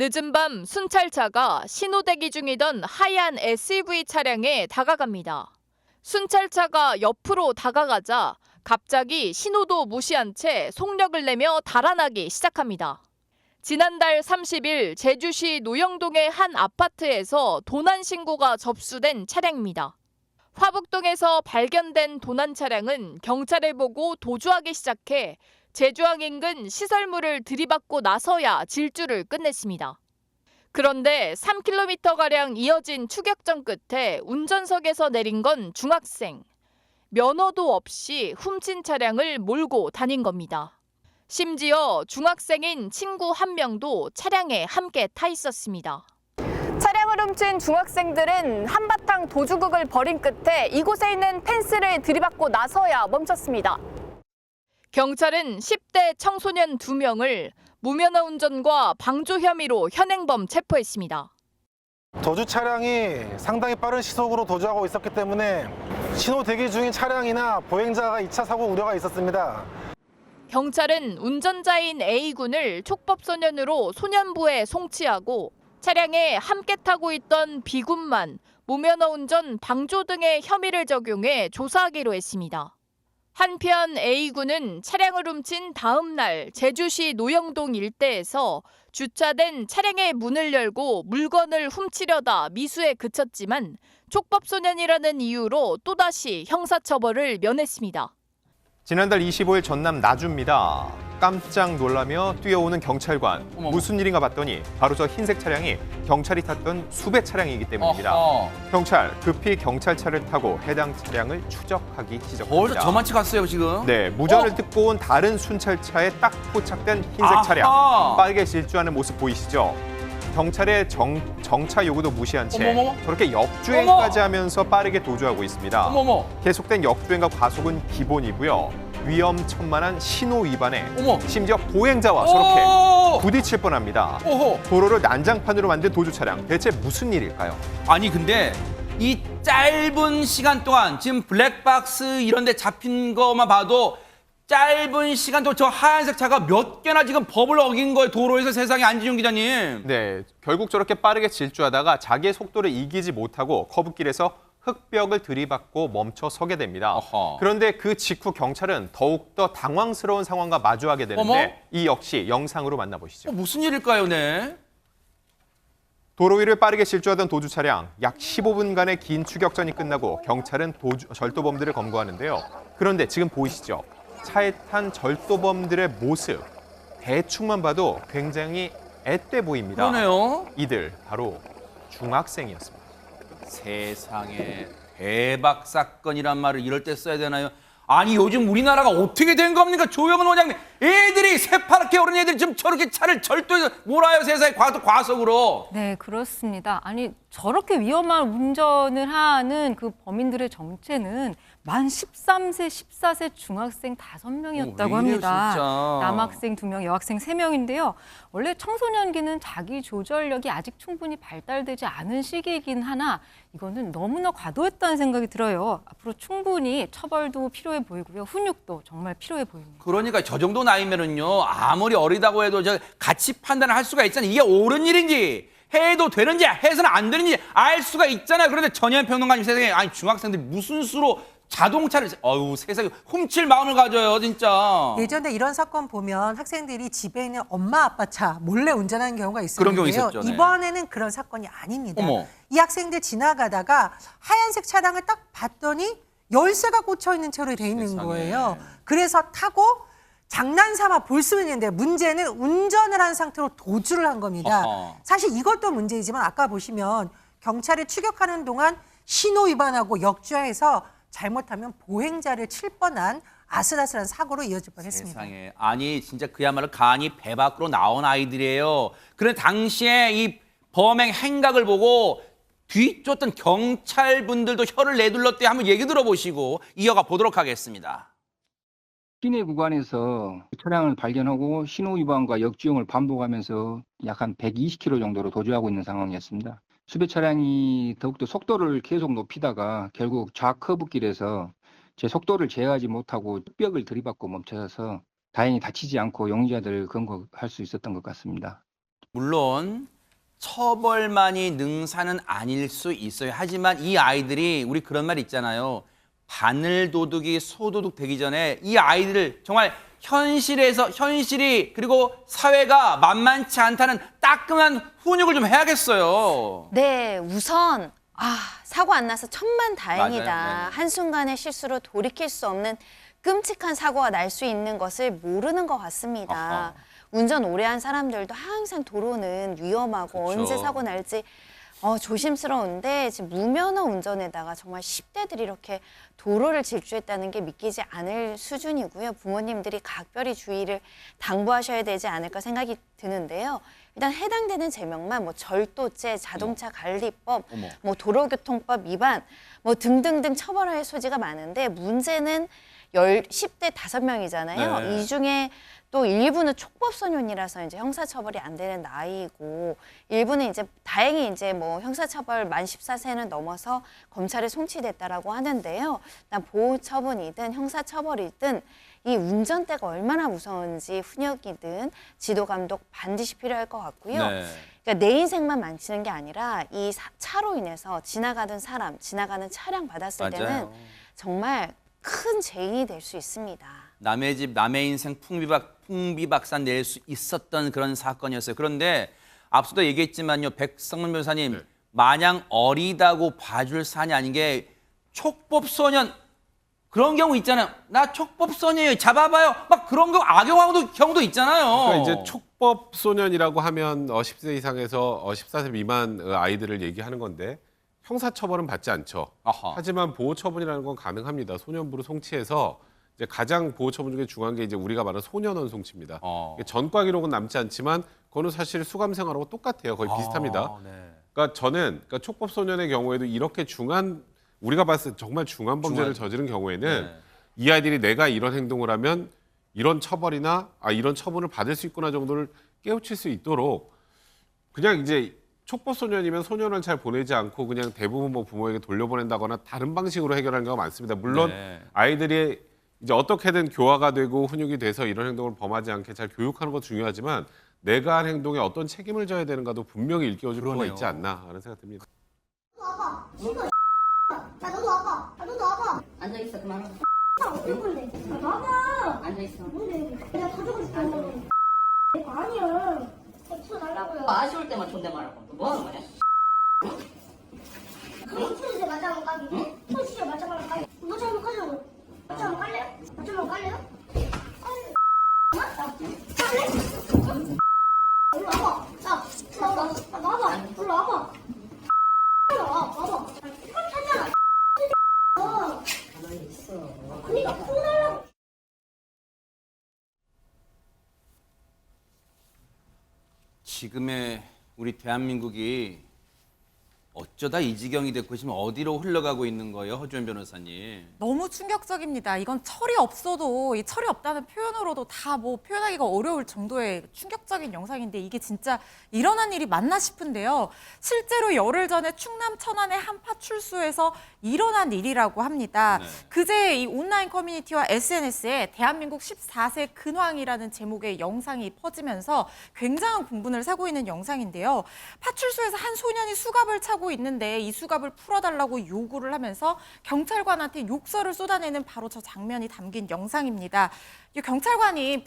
늦은 밤 순찰차가 신호대기 중이던 하얀 SUV 차량에 다가갑니다. 순찰차가 옆으로 다가가자 갑자기 신호도 무시한 채 속력을 내며 달아나기 시작합니다. 지난달 30일 제주시 노영동의 한 아파트에서 도난 신고가 접수된 차량입니다. 화북동에서 발견된 도난 차량은 경찰을 보고 도주하기 시작해 제주항 인근 시설물을 들이받고 나서야 질주를 끝냈습니다. 그런데 3km가량 이어진 추격전 끝에 운전석에서 내린 건 중학생. 면허도 없이 훔친 차량을 몰고 다닌 겁니다. 심지어 중학생인 친구 한 명도 차량에 함께 타 있었습니다. 차량을 훔친 중학생들은 한바탕 도주극을 벌인 끝에 이곳에 있는 펜스를 들이받고 나서야 멈췄습니다. 경찰은 10대 청소년 2명을 무면허 운전과 방조 혐의로 현행범 체포했습니다. 도주 차량이 상당히 빠른 시속으로 도주하고 있었기 때문에 신호 대기 중인 차량이나 보행자가 2차 사고 우려가 있었습니다. 경찰은 운전자인 A군을 촉법소년으로 소년부에 송치하고 차량에 함께 타고 있던 B군만 무면허 운전 방조 등의 혐의를 적용해 조사하기로 했습니다. 한편 A군은 차량을 훔친 다음 날 제주시 노영동 일대에서 주차된 차량의 문을 열고 물건을 훔치려다 미수에 그쳤지만 촉법소년이라는 이유로 또다시 형사처벌을 면했습니다. 지난달 25일 전남 나주입니다. 깜짝 놀라며 뛰어오는 경찰관. 어머. 무슨 일인가 봤더니 바로 저 흰색 차량이 경찰이 탔던 수배 차량이기 때문입니다. 어허. 경찰 급히 경찰차를 타고 해당 차량을 추적하기 시작합니다. 벌써 저만치 갔어요 지금? 네, 무전을 듣고 온 다른 순찰차에 딱 포착된 흰색 아하. 차량. 빠르게 질주하는 모습 보이시죠? 경찰의 정차 요구도 무시한 채 어머머. 저렇게 역주행까지 하면서 빠르게 도주하고 있습니다. 어머머. 계속된 역주행과 과속은 기본이고요. 위험천만한 신호 위반에 어머. 심지어 보행자와 저렇게 오! 부딪힐 뻔합니다. 오호. 도로를 난장판으로 만든 도주 차량. 대체 무슨 일일까요? 아니 근데 이 짧은 시간 동안 지금 블랙박스 이런 데 잡힌 거만 봐도 짧은 시간 동안 저 하얀색 차가 몇 개나 지금 법을 어긴 거예요. 도로에서. 세상에. 안지용 기자님. 네, 결국 저렇게 빠르게 질주하다가 자기의 속도를 이기지 못하고 커브길에서 흑벽을 들이받고 멈춰 서게 됩니다. 어허. 그런데 그 직후 경찰은 더욱더 당황스러운 상황과 마주하게 되는데 어머? 이 역시 영상으로 만나보시죠. 무슨 일일까요, 네? 도로 위를 빠르게 질주하던 도주 차량. 약 15분간의 긴 추격전이 끝나고 경찰은 절도범들을 검거하는데요. 그런데 지금 보이시죠? 차에 탄 절도범들의 모습. 대충만 봐도 굉장히 앳돼 보입니다. 그러네요. 이들 바로 중학생이었습니다. 세상에 대박 사건이란 말을 이럴 때 써야 되나요? 아니 요즘 우리나라가 어떻게 된 겁니까? 조영은 원장님, 애들이 새파랗게 어린 애들이 지금 저렇게 차를 절도해서 몰아요. 세상에 과속으로. 네, 그렇습니다. 아니 저렇게 위험한 운전을 하는 그 범인들의 정체는 만 13세, 14세 중학생 5명이었다고 왜 이래요, 합니다. 진짜. 남학생 2명, 여학생 3명인데요. 원래 청소년기는 자기 조절력이 아직 충분히 발달되지 않은 시기이긴 하나 이거는 너무나 과도했다는 생각이 들어요. 앞으로 충분히 처벌도 필요해 보이고요. 훈육도 정말 필요해 보입니다. 그러니까 저 정도 나이면은요, 아무리 어리다고 해도 저 같이 판단을 할 수가 있잖아요. 이게 옳은 일인지 해도 되는지 해서는 안 되는지 알 수가 있잖아요. 그런데 전현 평론가님, 세상에 아니 중학생들이 무슨 수로 자동차를 세상에 훔칠 마음을 가져요, 진짜. 예전에 이런 사건 보면 학생들이 집에 있는 엄마 아빠 차 몰래 운전하는 경우가 그런 경우 있었는데요. 있었죠, 네. 이번에는 그런 사건이 아닙니다. 어머. 이 학생들 지나가다가 하얀색 차량을 딱 봤더니 열쇠가 꽂혀 있는 채로 돼 있는 세상에. 거예요. 그래서 타고 장난삼아 볼 수는 있는데 문제는 운전을 한 상태로 도주를 한 겁니다. 어허. 사실 이것도 문제이지만 아까 보시면 경찰이 추격하는 동안 신호 위반하고 역주행해서 잘못하면 보행자를 칠 뻔한 아슬아슬한 사고로 이어질 뻔했습니다. 세상에. 아니 진짜 그야말로 간이 배 밖으로 나온 아이들이에요. 그런데 당시에 이 범행 행각을 보고 뒤쫓던 경찰분들도 혀를 내둘렀대. 한번 얘기 들어보시고 이어가 보도록 하겠습니다. 시내 구간에서 차량을 발견하고 신호 위반과 역주행을 반복하면서 약 한 120km 정도로 도주하고 있는 상황이었습니다. 수배 차량이 더욱더 속도를 계속 높이다가 결국 좌커브길에서 제 속도를 제어하지 못하고 벽을 들이받고 멈춰서 다행히 다치지 않고 용의자들을 검거할 수 있었던 것 같습니다. 물론 처벌만이 능사는 아닐 수 있어요. 하지만 이 아이들이 우리 그런 말 있잖아요. 바늘 도둑이 소도둑 되기 전에 이 아이들을 정말 현실이 그리고 사회가 만만치 않다는 따끔한 훈육을 좀 해야겠어요. 네, 우선 사고 안 나서 천만다행이다. 맞아요. 네. 한순간의 실수로 돌이킬 수 없는 끔찍한 사고가 날 수 있는 것을 모르는 것 같습니다. 아하. 운전 오래 한 사람들도 항상 도로는 위험하고 그쵸. 언제 사고 날지 조심스러운데 지금 무면허 운전에다가 정말 10대들이 이렇게 도로를 질주했다는 게 믿기지 않을 수준이고요. 부모님들이 각별히 주의를 당부하셔야 되지 않을까 생각이 드는데요. 일단 해당되는 제명만 뭐 절도죄, 자동차 관리법, 어머. 뭐 도로교통법 위반, 뭐 등등등 처벌할 소지가 많은데 문제는 10대 5명이잖아요. 네. 이 중에 또 일부는 촉법소년이라서 이제 형사처벌이 안 되는 나이고 일부는 이제 다행히 이제 뭐 형사처벌 만 14세는 넘어서 검찰에 송치됐다라고 하는데요. 일단 보호처분이든 형사처벌이든 이 운전대가 얼마나 무서운지 훈육이든 지도감독 반드시 필요할 것 같고요. 네. 그러니까 내 인생만 망치는 게 아니라 이 차로 인해서 지나가던 사람, 지나가는 차량 받았을 때는 맞아요. 정말 큰 죄인이 될 수 있습니다. 남의 집, 남의 인생 풍비박산 낼 수 있었던 그런 사건이었어요. 그런데 앞서도 얘기했지만요, 백성문 변호사님, 마냥 어리다고 봐줄 사안이 아닌 게 촉법소년 그런 경우 있잖아요. 나 촉법소년이에요. 잡아봐요. 막 그런 악용하는 경우도 있잖아요. 그러니까 이제 촉법 소년이라고 하면 10세 이상에서 14세 미만 아이들을 얘기하는 건데 형사처벌은 받지 않죠. 아하. 하지만 보호처분이라는 건 가능합니다. 소년부로 송치해서 이제 가장 보호처분 중에 중요한 게 이제 우리가 말하는 소년원 송치입니다. 전과 기록은 남지 않지만 그거는 사실 수감 생활하고 똑같아요. 거의 비슷합니다. 네. 그러니까 저는 촉법 소년의 경우에도 이렇게 중한 우리가 봤을 때 정말 중한 범죄를 저지른 경우에는 네. 이 아이들이 내가 이런 행동을 하면 이런 처벌이나 이런 처분을 받을 수 있구나 정도를 깨우칠 수 있도록 그냥 이제 촉법 소년이면 소년을 잘 보내지 않고 그냥 대부분 뭐 부모에게 돌려보낸다거나 다른 방식으로 해결하는 경우가 많습니다. 물론 네. 아이들이 이제 어떻게든 교화가 되고 훈육이 돼서 이런 행동을 범하지 않게 잘 교육하는 것도 중요하지만 내가 한 행동에 어떤 책임을 져야 되는가도 분명히 일깨워줄 필요가 그러네요. 있지 않나 하는 생각 듭니다. 와봐. 지금 야 너도 와봐. 너도 와봐. 앉아 있어 그만. 어떤 건데? 나가. 앉아 있어. 뭔데? 내가 가져고 싶어. 내거 아니야. 풀어달라고요. 아쉬울 때만 존댓말하고 뭐 하는 거냐? 그럼 풀어주세요. 맞아 한번 까기. 풀어주세요. 맞아 한번 까기. 맞아 한번 까려고. 맞아 한번 깔래요? 맞아 한번 깔래요? 깔래? 일로 와봐. 야, 나와봐. 일로 와봐. 와봐. 찾잖아. 가만히 있어. 언니가 풀어달라고. 지금의 우리 대한민국이 어쩌다 이 지경이 됐고 지금 어디로 흘러가고 있는 거예요, 허주연 변호사님? 너무 충격적입니다. 이건 철이 없어도 이 철이 없다는 표현으로도 다 뭐 표현하기가 어려울 정도의 충격적인 영상인데 이게 진짜 일어난 일이 맞나 싶은데요. 실제로 열흘 전에 충남 천안의 한 파출소에서 일어난 일이라고 합니다. 네. 그제 이 온라인 커뮤니티와 SNS에 대한민국 14세 근황이라는 제목의 영상이 퍼지면서 굉장한 공분을 사고 있는 영상인데요. 파출소에서 한 소년이 수갑을 차고 있는데 이 수갑을 풀어달라고 요구를 하면서 경찰관한테 욕설을 쏟아내는 바로 저 장면이 담긴 영상입니다. 이 경찰관이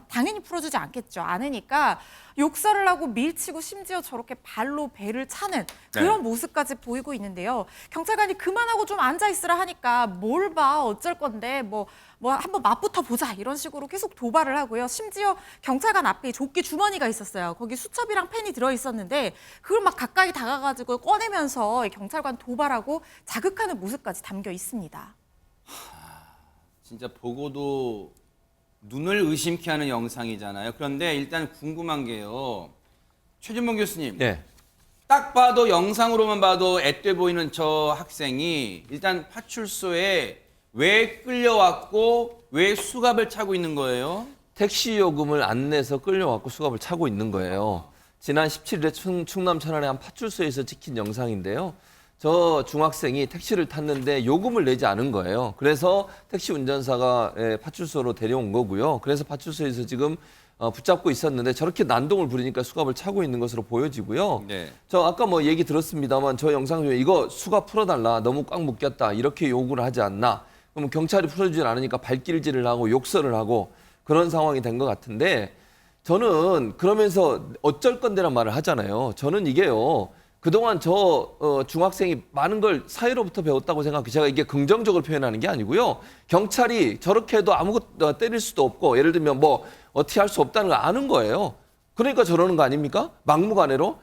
당연히 풀어주지 않겠죠. 않으니까 욕설을 하고 밀치고 심지어 저렇게 발로 배를 차는 그런 모습까지 보이고 있는데요. 경찰관이 그만하고 좀 앉아 있으라 하니까 뭘 봐, 어쩔 건데 뭐 한번 맛부터 보자 이런 식으로 계속 도발을 하고요. 심지어 경찰관 앞에 조끼 주머니가 있었어요. 거기 수첩이랑 펜이 들어있었는데 그걸 막 가까이 다가가지고 꺼내면서 경찰관 도발하고 자극하는 모습까지 담겨 있습니다. 진짜 보고도 눈을 의심케 하는 영상이잖아요. 그런데 일단 궁금한 게요. 최준봉 교수님. 네. 딱 봐도 영상으로만 봐도 앳돼 보이는 저 학생이 일단 파출소에 왜 끌려왔고 왜 수갑을 차고 있는 거예요? 택시 요금을 안 내서 끌려왔고 수갑을 차고 있는 거예요. 지난 17일에 충남 천안의 한 파출소에서 찍힌 영상인데요. 저 중학생이 택시를 탔는데 요금을 내지 않은 거예요. 그래서 택시 운전사가 파출소로 데려온 거고요. 그래서 파출소에서 지금 붙잡고 있었는데 저렇게 난동을 부리니까 수갑을 차고 있는 것으로 보여지고요. 네. 저 아까 뭐 얘기 들었습니다만 저 영상 중에 이거 수갑 풀어달라, 너무 꽉 묶였다 이렇게 요구를 하지 않나. 그럼 경찰이 풀어주질 않으니까 발길질을 하고 욕설을 하고 그런 상황이 된 것 같은데, 저는 그러면서 어쩔 건데란 말을 하잖아요. 저는 이게요, 그동안 중학생이 많은 걸 사회로부터 배웠다고 생각해요. 제가 이게 긍정적으로 표현하는 게 아니고요. 경찰이 저렇게 해도 아무것도 때릴 수도 없고, 예를 들면 뭐 어떻게 할 수 없다는 걸 아는 거예요. 그러니까 저러는 거 아닙니까? 막무가내로.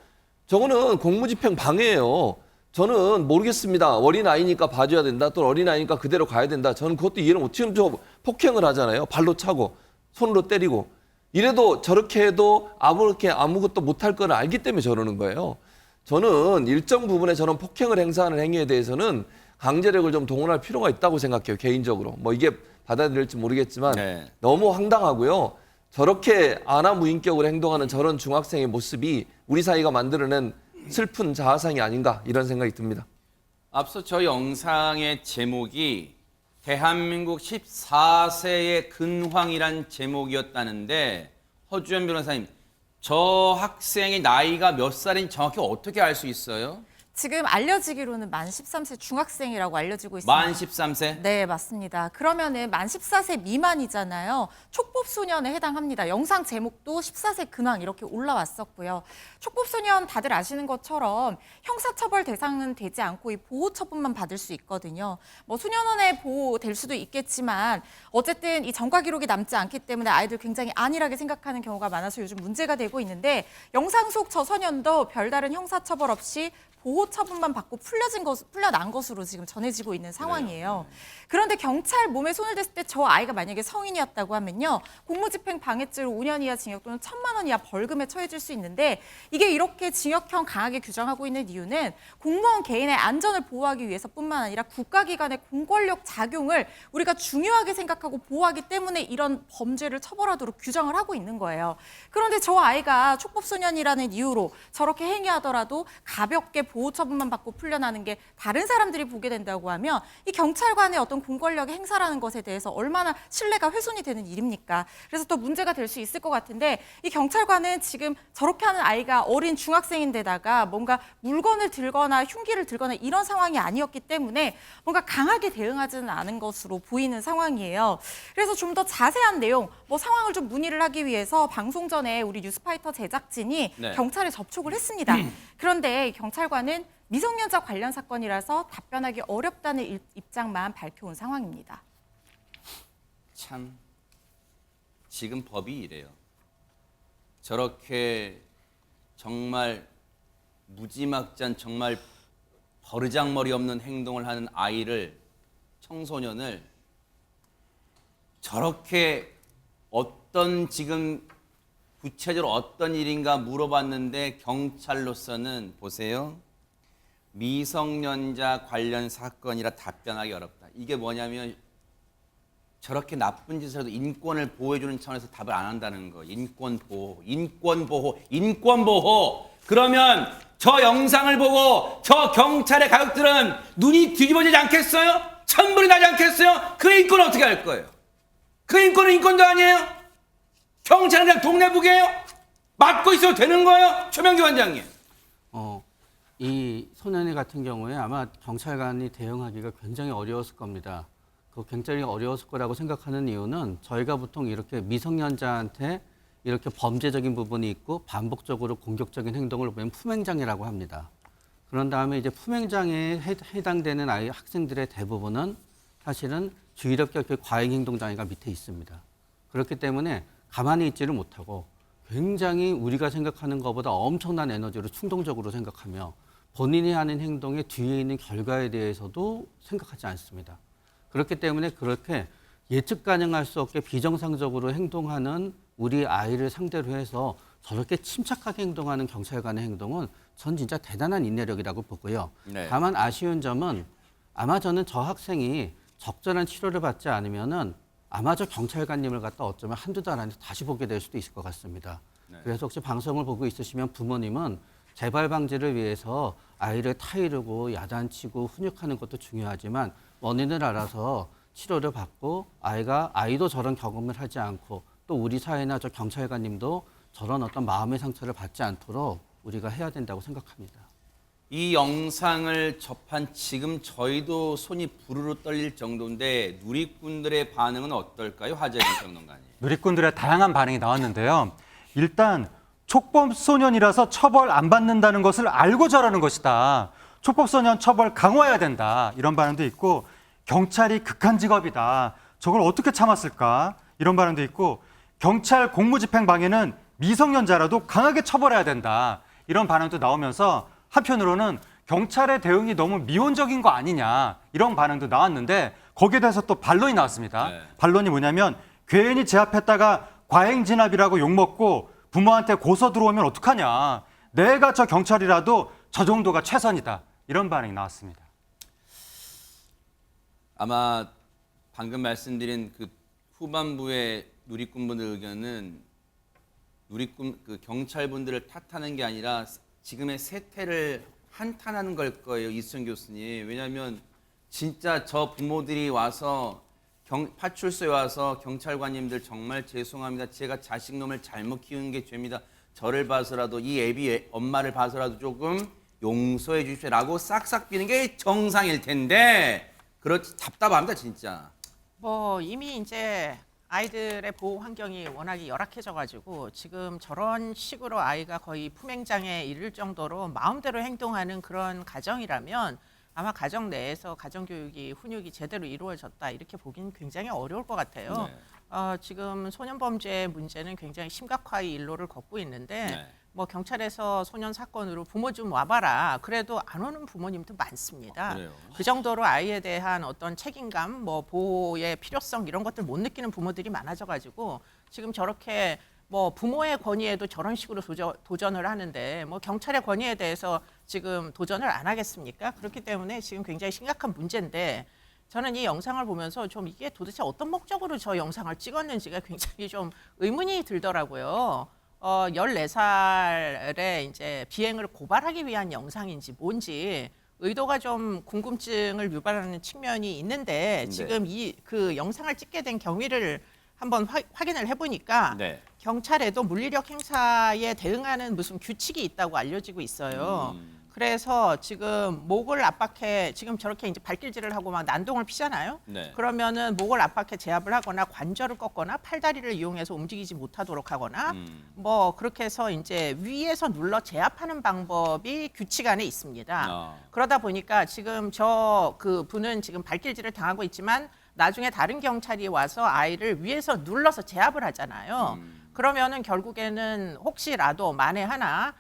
저거는 공무집행 방해예요. 저는 모르겠습니다. 어린아이니까 봐줘야 된다. 또 어린아이니까 그대로 가야 된다. 저는 그것도 이해를 못. 지금 저 폭행을 하잖아요. 발로 차고 손으로 때리고. 이래도 저렇게 해도 아무것도 못할 걸 알기 때문에 저러는 거예요. 저는 일정 부분에 저런 폭행을 행사하는 행위에 대해서는 강제력을 좀 동원할 필요가 있다고 생각해요. 개인적으로. 뭐 이게 받아들일지 모르겠지만 네. 너무 황당하고요. 저렇게 아나무인격으로 행동하는 저런 중학생의 모습이 우리 사회가 만들어낸 슬픈 자아상이 아닌가 이런 생각이 듭니다. 앞서 저 영상의 제목이 대한민국 14세의 근황이란 제목이었다는데, 허주연 변호사님, 저 학생의 나이가 몇 살인지 정확히 어떻게 알 수 있어요? 지금 알려지기로는 만 13세 중학생이라고 알려지고 있습니다. 만 13세? 네, 맞습니다. 그러면은 만 14세 미만이잖아요. 촉법소년에 해당합니다. 영상 제목도 14세 근황 이렇게 올라왔었고요. 촉법소년 다들 아시는 것처럼 형사처벌 대상은 되지 않고 이 보호처분만 받을 수 있거든요. 뭐 소년원에 보호될 수도 있겠지만 어쨌든 이 전과 기록이 남지 않기 때문에 아이들 굉장히 안일하게 생각하는 경우가 많아서 요즘 문제가 되고 있는데, 영상 속 저 소년도 별다른 형사처벌 없이 보호 처분만 받고 풀려난 것으로 지금 전해지고 있는 상황이에요. 그런데 경찰 몸에 손을 댔을 때 저 아이가 만약에 성인이었다고 하면요, 공무집행 방해죄로 5년 이하 징역 또는 1,000만 원 이하 벌금에 처해질 수 있는데, 이게 이렇게 징역형 강하게 규정하고 있는 이유는 공무원 개인의 안전을 보호하기 위해서뿐만 아니라 국가기관의 공권력 작용을 우리가 중요하게 생각하고 보호하기 때문에 이런 범죄를 처벌하도록 규정을 하고 있는 거예요. 그런데 저 아이가 촉법소년이라는 이유로 저렇게 행위하더라도 가볍게 보호 처분만 받고 풀려나는 게 다른 사람들이 보게 된다고 하면 이 경찰관의 어떤 공권력의 행사라는 것에 대해서 얼마나 신뢰가 훼손이 되는 일입니까? 그래서 또 문제가 될 수 있을 것 같은데, 이 경찰관은 지금 저렇게 하는 아이가 어린 중학생인데다가 뭔가 물건을 들거나 흉기를 들거나 이런 상황이 아니었기 때문에 뭔가 강하게 대응하지는 않은 것으로 보이는 상황이에요. 그래서 좀 더 자세한 내용, 뭐 상황을 좀 문의를 하기 위해서 방송 전에 우리 뉴스파이터 제작진이 네. 경찰에 접촉을 했습니다. 그런데 경찰관은 미성년자 관련 사건이라서 답변하기 어렵다는 입장만 밝혀온 상황입니다. 참, 지금 법이 이래요. 저렇게 정말 무지막지한, 정말 버르장머리 없는 행동을 하는 아이를, 청소년을 저렇게 어떤, 지금 구체적으로 어떤 일인가 물어봤는데 경찰로서는 보세요. 미성년자 관련 사건이라 답변하기 어렵다. 이게 뭐냐면 저렇게 나쁜 짓을 해도 인권을 보호해주는 차원에서 답을 안 한다는 거. 인권 보호, 인권 보호, 인권 보호. 그러면 저 영상을 보고 저 경찰의 가족들은 눈이 뒤집어지지 않겠어요? 천불이 나지 않겠어요? 그 인권은 어떻게 할 거예요? 그 인권은 인권도 아니에요? 경찰은 그냥 동네북이에요? 맡고 있어도 되는 거예요? 최명규 원장님. 이 소년이 같은 경우에 아마 경찰관이 대응하기가 굉장히 어려웠을 겁니다. 그 굉장히 어려웠을 거라고 생각하는 이유는 저희가 보통 이렇게 미성년자한테 이렇게 범죄적인 부분이 있고 반복적으로 공격적인 행동을 보면 품행장애라고 합니다. 그런 다음에 이제 품행장애에 해당되는 학생들의 대부분은 사실은 주의력 결핍 과잉행동장애가 밑에 있습니다. 그렇기 때문에 가만히 있지를 못하고 굉장히 우리가 생각하는 것보다 엄청난 에너지로 충동적으로 생각하며 본인이 하는 행동의 뒤에 있는 결과에 대해서도 생각하지 않습니다. 그렇기 때문에 그렇게 예측 가능할 수 없게 비정상적으로 행동하는 우리 아이를 상대로 해서 저렇게 침착하게 행동하는 경찰관의 행동은 전 진짜 대단한 인내력이라고 보고요. 네. 다만 아쉬운 점은 아마 저는 저 학생이 적절한 치료를 받지 않으면은 아마 저 경찰관님을 갖다 어쩌면 한두 달 안에 다시 보게 될 수도 있을 것 같습니다. 네. 그래서 혹시 방송을 보고 있으시면 부모님은 재발 방지를 위해서 아이를 타이르고 야단치고 훈육하는 것도 중요하지만 원인을 알아서 치료를 받고 아이도 저런 경험을 하지 않고 또 우리 사회나 저 경찰관님도 저런 어떤 마음의 상처를 받지 않도록 우리가 해야 된다고 생각합니다. 이 영상을 접한 지금 저희도 손이 부르르 떨릴 정도인데 누리꾼들의 반응은 어떨까요? 하재근 평론가님. 누리꾼들의 다양한 반응이 나왔는데요. 일단 촉법소년이라서 처벌 안 받는다는 것을 알고 저러는 것이다. 촉법소년 처벌 강화해야 된다. 이런 반응도 있고 경찰이 극한 직업이다. 저걸 어떻게 참았을까? 이런 반응도 있고 경찰 공무집행 방해는 미성년자라도 강하게 처벌해야 된다. 이런 반응도 나오면서 한편으로는 경찰의 대응이 너무 미온적인 거 아니냐 이런 반응도 나왔는데 거기에 대해서 또 반론이 나왔습니다. 네. 반론이 뭐냐면 괜히 제압했다가 과잉 진압이라고 욕먹고 부모한테 고소 들어오면 어떡하냐. 내가 저 경찰이라도 저 정도가 최선이다. 이런 반응이 나왔습니다. 아마 방금 말씀드린 그 후반부의 누리꾼분들 의견은 그 경찰분들을 탓하는 게 아니라 지금의 세태를 한탄하는 걸 거예요, 이수정 교수님. 왜냐하면 진짜 저 부모들이 와서 파출소에 와서 경찰관님들 정말 죄송합니다. 제가 자식놈을 잘못 키우는 게 죄입니다. 저를 봐서라도 이 애비 엄마를 봐서라도 조금 용서해 주십시오라고 싹싹 비는 게 정상일 텐데 그렇지 답답합니다 진짜. 뭐 이미 이제 아이들의 보호 환경이 워낙에 열악해져가지고 지금 저런 식으로 아이가 거의 품행장애에 이를 정도로 마음대로 행동하는 그런 가정이라면 아마 가정 내에서 가정교육이 훈육이 제대로 이루어졌다 이렇게 보기는 굉장히 어려울 것 같아요. 네. 지금 소년범죄 문제는 굉장히 심각화의 일로를 걷고 있는데 네. 뭐 경찰에서 소년 사건으로 부모 좀 와봐라. 그래도 안 오는 부모님도 많습니다. 그래요? 그 정도로 아이에 대한 어떤 책임감, 뭐 보호의 필요성 이런 것들 못 느끼는 부모들이 많아져가지고 지금 저렇게 뭐 부모의 권위에도 저런 식으로 도전을 하는데 뭐 경찰의 권위에 대해서 지금 도전을 안 하겠습니까? 그렇기 때문에 지금 굉장히 심각한 문제인데 저는 이 영상을 보면서 좀 이게 도대체 어떤 목적으로 저 영상을 찍었는지가 굉장히 좀 의문이 들더라고요. 14살에 이제 비행을 고발하기 위한 영상인지 뭔지 의도가 좀 궁금증을 유발하는 측면이 있는데 네. 지금 그 영상을 찍게 된 경위를 한번 확인을 해보니까 네. 경찰에도 물리력 행사에 대응하는 무슨 규칙이 있다고 알려지고 있어요. 그래서 지금 목을 압박해 지금 저렇게 이제 발길질을 하고 막 난동을 피잖아요. 네. 그러면은 목을 압박해 제압을 하거나 관절을 꺾거나 팔다리를 이용해서 움직이지 못하도록 하거나 뭐 그렇게 해서 이제 위에서 눌러 제압하는 방법이 규칙 안에 있습니다. 그러다 보니까 지금 그 분은 지금 발길질을 당하고 있지만 나중에 다른 경찰이 와서 아이를 위에서 눌러서 제압을 하잖아요. 그러면은 결국에는 혹시라도 만에 하나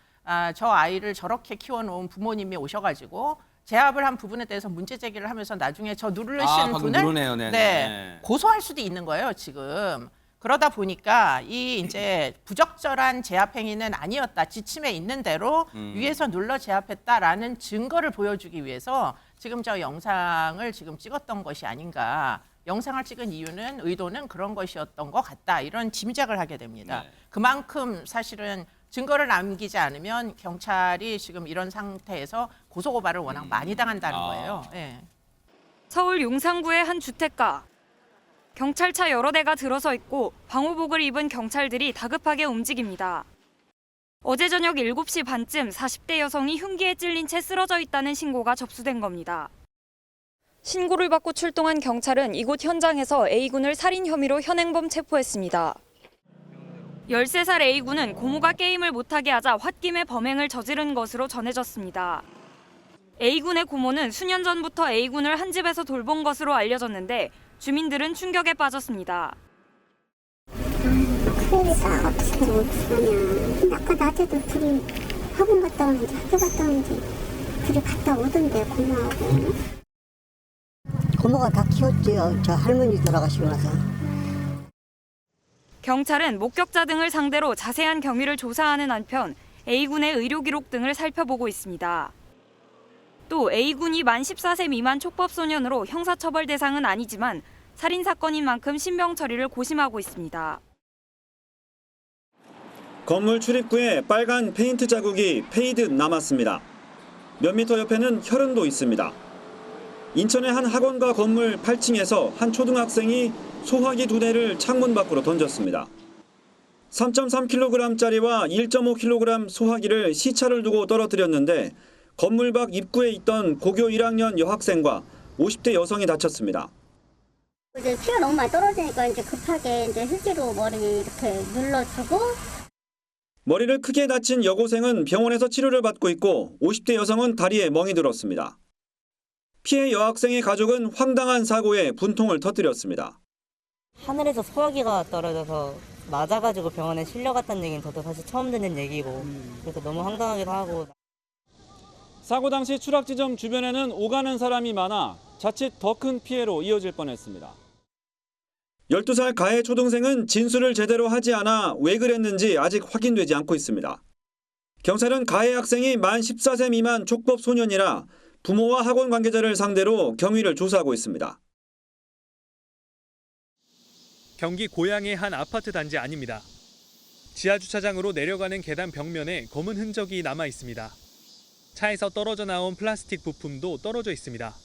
저 아이를 저렇게 키워놓은 부모님이 오셔가지고 제압을 한 부분에 대해서 문제 제기를 하면서 나중에 저 누르시는 분을 누르네요. 네, 고소할 수도 있는 거예요, 지금. 그러다 보니까 이 이제 부적절한 제압 행위는 아니었다. 지침에 있는 대로 위에서 눌러 제압했다라는 증거를 보여주기 위해서 지금 저 영상을 지금 찍었던 것이 아닌가. 영상을 찍은 이유는 의도는 그런 것이었던 것 같다. 이런 짐작을 하게 됩니다. 네. 그만큼 사실은 증거를 남기지 않으면 경찰이 지금 이런 상태에서 고소고발을 워낙 많이 당한다는 거예요. 네. 서울 용산구의 한 주택가. 경찰차 여러 대가 들어서 있고 방호복을 입은 경찰들이 다급하게 움직입니다. 어제 저녁 7시 반쯤 40대 여성이 흉기에 찔린 채 쓰러져 있다는 신고가 접수된 겁니다. 신고를 받고 출동한 경찰은 이곳 현장에서 A군을 살인 혐의로 현행범 체포했습니다. 13살 A군은 고모가 게임을 못하게 하자 홧김에 범행을 저지른 것으로 전해졌습니다. A군의 고모는 수년 전부터 A군을 한 집에서 돌본 것으로 알려졌는데 주민들은 충격에 빠졌습니다. 그래서 어떻게 못하냐. 아까 낮에도 둘이 학원 갔다 오는지 학교 갔다 오는지 둘이 갔다 오던데 고모하고. 고모가 다 키웠지요. 저 할머니 돌아가시고 나서. 경찰은 목격자 등을 상대로 자세한 경위를 조사하는 한편 A군의 의료 기록 등을 살펴보고 있습니다. 또 A군이 만 14세 미만 촉법소년으로 형사처벌 대상은 아니지만 살인사건인 만큼 신병 처리를 고심하고 있습니다. 건물 출입구에 빨간 페인트 자국이 페이듯 남았습니다. 몇 미터 옆에는 혈흔도 있습니다. 인천의 한 학원가 건물 8층에서 한 초등학생이 소화기 2대를 창문 밖으로 던졌습니다. 3.3kg짜리와 1.5kg 소화기를 시차를 두고 떨어뜨렸는데 건물 밖 입구에 있던 고교 1학년 여학생과 50대 여성이 다쳤습니다. 이제 피가 너무 많이 떨어지니까 이제 급하게 이제 휴지로 머리 이렇게 눌러주고. 머리를 크게 다친 여고생은 병원에서 치료를 받고 있고 50대 여성은 다리에 멍이 들었습니다. 피해 여학생의 가족은 황당한 사고에 분통을 터뜨렸습니다. 하늘에서 소화기가 떨어져서 맞아가지고 병원에 실려갔다는 얘기는 저도 사실 처음 듣는 얘기고 그래서 너무 황당하기도 하고. 사고 당시 추락 지점 주변에는 오가는 사람이 많아 자칫 더 큰 피해로 이어질 뻔했습니다. 12살 가해 초등생은 진술을 제대로 하지 않아 왜 그랬는지 아직 확인되지 않고 있습니다. 경찰은 가해 학생이 만 14세 미만 촉법 소년이라 부모와 학원 관계자를 상대로 경위를 조사하고 있습니다. 경기 고양의 한 아파트 단지 안입니다. 지하 주차장으로 내려가는 계단 벽면에 검은 흔적이 남아 있습니다. 차에서 떨어져 나온 플라스틱 부품도 떨어져 있습니다.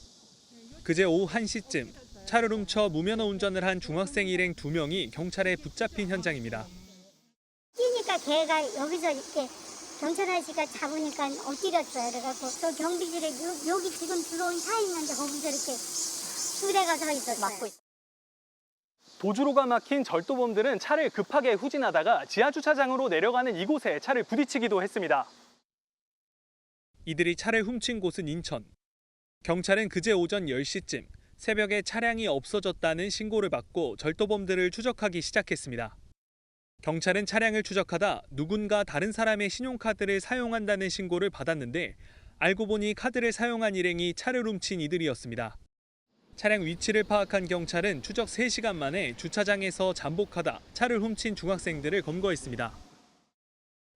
그제 오후 1시쯤 차를 훔쳐 무면허 운전을 한 중학생 일행 2명이 경찰에 붙잡힌 현장입니다. 뛰니까 걔가 여기서 이렇게 경찰 아저씨가 잡으니까 엎드렸어요. 그래갖고 저 경비실에 여기 지금 들어온 차 있는데 거기서 이렇게 수레가 서 있었어요. 막고 있어요. 도주로가 막힌 절도범들은 차를 급하게 후진하다가 지하 주차장으로 내려가는 이곳에 차를 부딪히기도 했습니다. 이들이 차를 훔친 곳은 인천. 경찰은 그제 오전 10시쯤 새벽에 차량이 없어졌다는 신고를 받고 절도범들을 추적하기 시작했습니다. 경찰은 차량을 추적하다 누군가 다른 사람의 신용카드를 사용한다는 신고를 받았는데 알고 보니 카드를 사용한 일행이 차를 훔친 이들이었습니다. 차량 위치를 파악한 경찰은 추적 3시간 만에 주차장에서 잠복하다 차를 훔친 중학생들을 검거했습니다.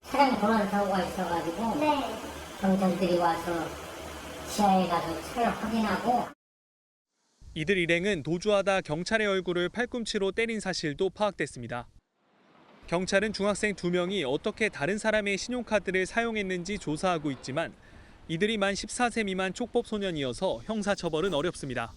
차량이 도난 사고가 있어가지고 경찰들이 와서 지하에 가서 차를 확인하고. 이들 일행은 도주하다 경찰의 얼굴을 팔꿈치로 때린 사실도 파악됐습니다. 경찰은 중학생 2명이 어떻게 다른 사람의 신용카드를 사용했는지 조사하고 있지만 이들이 만 14세 미만 촉법 소년이어서 형사처벌은 어렵습니다.